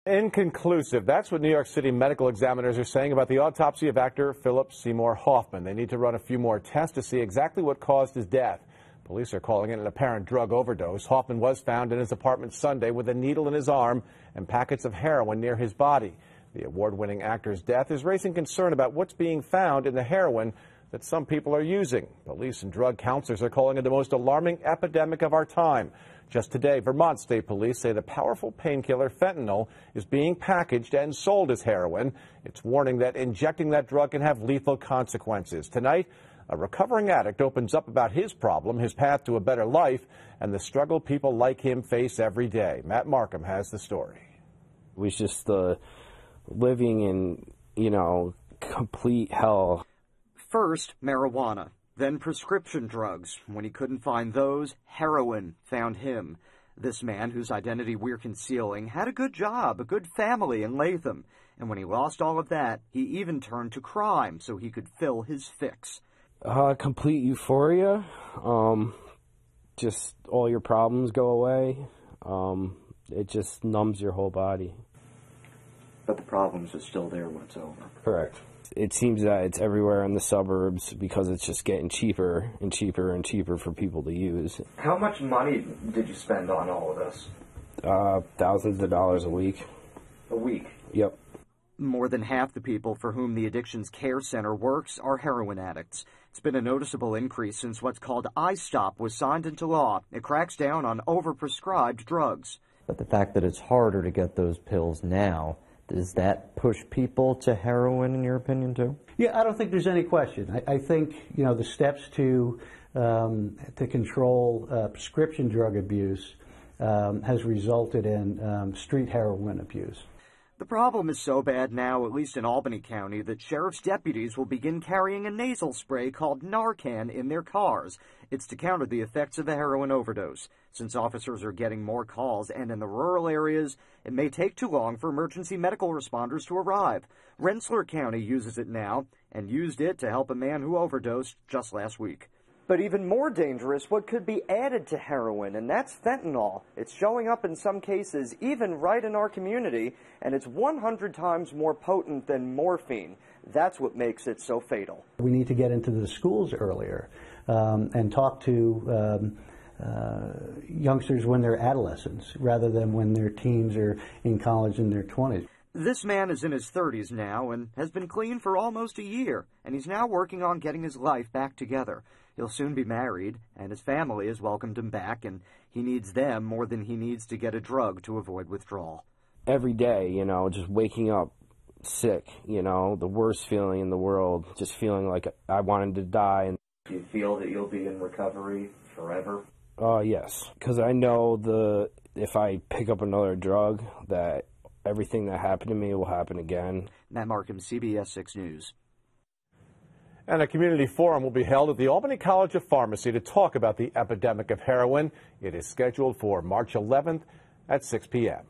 Inconclusive. That's what New York City medical examiners are saying about the autopsy of actor Philip Seymour Hoffman. They need to run a few more tests to see exactly what caused his death. Police are calling it an apparent drug overdose. Hoffman was found in his apartment Sunday with a needle in his arm and packets of heroin near his body. The award-winning actor's death is raising concern about what's being found in the heroin that some people are using. Police and drug counselors are calling it the most alarming epidemic of our time. Just today, Vermont State Police say the powerful painkiller fentanyl is being packaged and sold as heroin. It's warning that injecting that drug can have lethal consequences. Tonight, a recovering addict opens up about his problem, his path to a better life, and the struggle people like him face every day. Matt Markham has the story. It was just living in, complete hell. First, marijuana, then prescription drugs. When he couldn't find those, heroin found him. This man, whose identity we're concealing, had a good job, a good family in Latham. And when he lost all of that, he even turned to crime so he could fill his fix. Complete euphoria. Just all your problems go away. It just numbs your whole body. But the problems are still there when it's over. Correct. It seems that it's everywhere in the suburbs because it's just getting cheaper and cheaper and cheaper for people to use. How much money did you spend on all of this? Thousands of dollars a week. A week? Yep. More than half the people for whom the Addictions Care Center works are heroin addicts. It's been a noticeable increase since what's called I-Stop was signed into law. It cracks down on overprescribed drugs. But the fact that it's harder to get those pills now, does that push people to heroin, in your opinion, too? Yeah, I don't think there's any question. I think, the steps to control prescription drug abuse has resulted in street heroin abuse. The problem is so bad now, at least in Albany County, that sheriff's deputies will begin carrying a nasal spray called Narcan in their cars. It's to counter the effects of a heroin overdose. Since officers are getting more calls and in the rural areas, it may take too long for emergency medical responders to arrive. Rensselaer County uses it now and used it to help a man who overdosed just last week. But even more dangerous, what could be added to heroin, and that's fentanyl. It's showing up in some cases, even right in our community, and it's 100 times more potent than morphine. That's what makes it so fatal. We need to get into the schools earlier and talk to youngsters when they're adolescents, rather than when they're teens or in college in their 20s. This man is in his 30s now and has been clean for almost a year, and he's now working on getting his life back together. He'll soon be married, and his family has welcomed him back, and he needs them more than he needs to get a drug to avoid withdrawal. Every day, just waking up sick, the worst feeling in the world, just feeling like I wanted to die. Do you feel that you'll be in recovery forever? Yes, because I know if I pick up another drug, that everything that happened to me will happen again. Matt Markham, CBS 6 News. And a community forum will be held at the Albany College of Pharmacy to talk about the epidemic of heroin. It is scheduled for March 11th at 6 p.m.